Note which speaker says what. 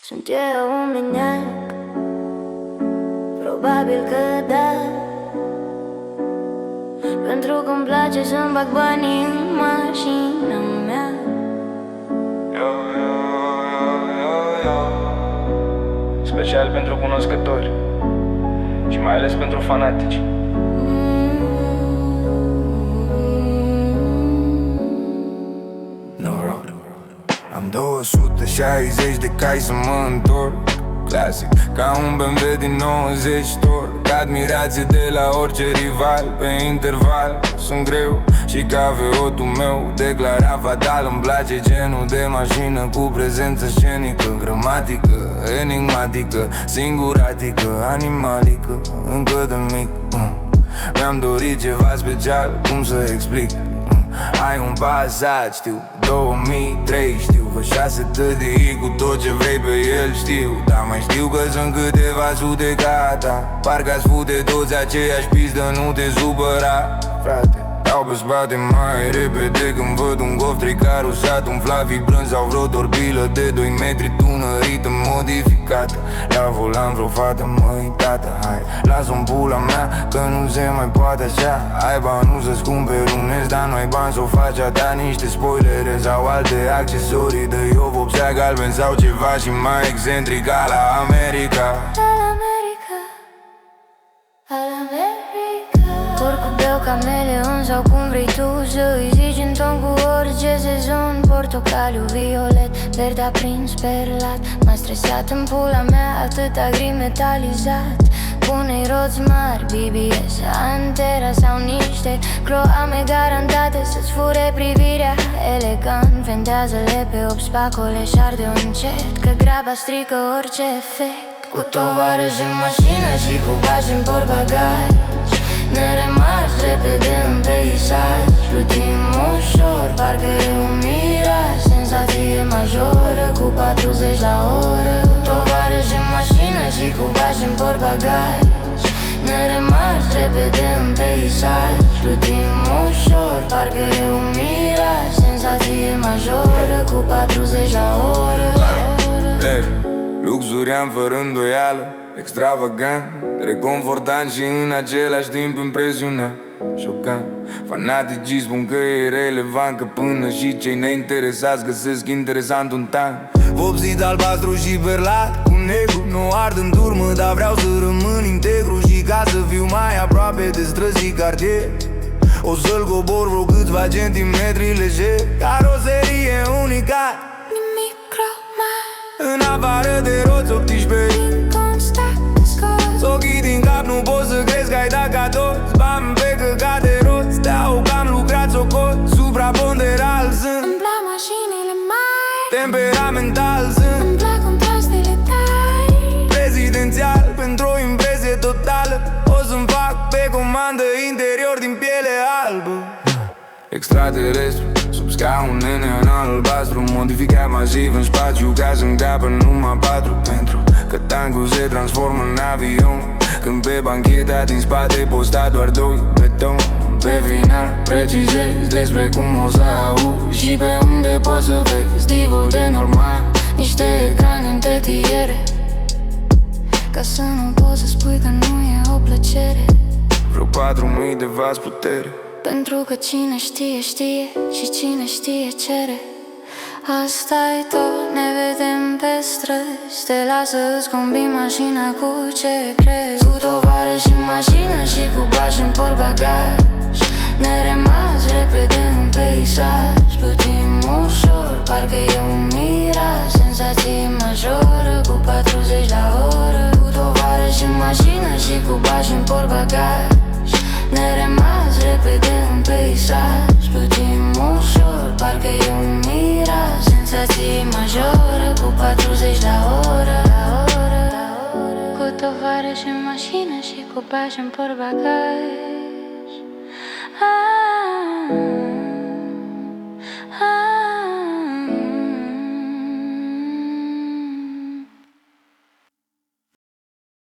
Speaker 1: Sunt eu un miniac, probabil că da, pentru că-mi place să-mi bag banii în mașina mea.
Speaker 2: Special pentru cunoscători și mai ales pentru fanatici.
Speaker 3: Am 260 de cai să mă întorc, clasic, ca un BMW din 90 torc. Admirație de la orice rival, pe interval sunt greu și ca VO-ul meu declarat fatal. Îmi place genul de mașină cu prezență scenică, gramatică, enigmatică, singuratică, animalică, încă de mic. Mi-am dorit ceva special, cum să explic? Ai un Passat, știu, 2003, știu, vă 6 tădii cu tot ce vrei pe el, știu. Dar mai știu că sunt câteva sute ca ta, parcă-ați fute toți aceeași pistă, nu te supăra, frate. Dau pe spate mai repede când văd un Golf 3 carosat, un flat vibrând sau vreo torpilă de 2 metri tunărită, modificată. La volan vreo fată, măi, tată, hai, lasă-mi pula mea, că nu se mai poate așa. Ai bani, nu să-ți cumperi un S, dar nu ai bani s-o faci a ta. Niște spoilere sau alte accesorii, de eu vopsea galben sau ceva și mai excentric, ca la America.
Speaker 1: Porcubeu, cameleon sau cum vrei tu să-i zici, în ton cu orice sezon. Portocaliu, violet, verde aprins, perlat. M-a stresat în pula mea, atâta gri metalizat. Pune-i roți mari, BBS, Antera sau niște cloame garantate să-ți fure privirea. Elegant, vendează-le pe obstacole și arde încet, că graba strică orice efect. Cu tovarăși în mașină și cu bagi în portbagaj, ne rămas repede în peisaj. Plutim ușor, parcă e un miraj, senzație majoră cu 40 la oră. Tovarăși în mașină și cu bagi în portbagaj, ne rămas repede în peisaj. Plutim ușor, parcă e un miraj, senzație majoră cu 40 la oră.
Speaker 3: Luxuriant fără îndoială, extravagant, reconfortant și în același timp impresionant. Șocant, fanaticii spun că e relevant, că până și cei neinteresați găsesc interesant un tank. Vopsit albastru și perlat cu negru, nu ard în turmă, dar vreau să rămân integru. Și ca să fiu mai aproape de străzi și cartier, o să-l cobor vreo câțiva centimetri lejer. Caroserie unicat,
Speaker 1: nimic cromat,
Speaker 3: în afară de roți 18
Speaker 1: inconstant scos.
Speaker 3: ochii din cap, nu poți să crezi că ai dat ca toți bani pe căcat de roți. Te-au cam lucrat socot, supraponderal sunt.
Speaker 1: Îmi plac mașinile mari,
Speaker 3: Temperamental sunt.
Speaker 1: îmi plac contrastele tari.
Speaker 3: Prezidențial, pentru o impresie totală, o să-mi fac pe comandă interior din piele albă. Extraterestru, sub scaune în albastru, modificat masiv în spațiu ca să-mi capă numai 4. Pentru că tancul se transformă în avion, când pe bancheta din spate posta doar 2 beton. Pe final precizezi despre cum o să auzi și pe unde poți să vezi stilul de normal. Niște ecrane în tetiere, ca să nu poți să spui că nu e o plăcere. Vreo 4000 de vați putere,
Speaker 1: pentru că cine știe, știe și cine știe cere. Asta-i tot, ne vedem pe străzi, te lasă să-ți combini mașina cu ce crezi. Cu tovarăși în mașină și cu bagi în portbagaj, ne rămas repede în peisaj. Plutim ușor, parcă e un miraj, senzație majoră cu 40 la oră. Cu tovarăși în mașină și cu bagi în portbagaj, ne rămas repede în peisaj. Plutim ușor, parcă e un miraj, senzație majoră cu 40 la oră. Cu tovarăși în mașină și cu bagi în portbagaj.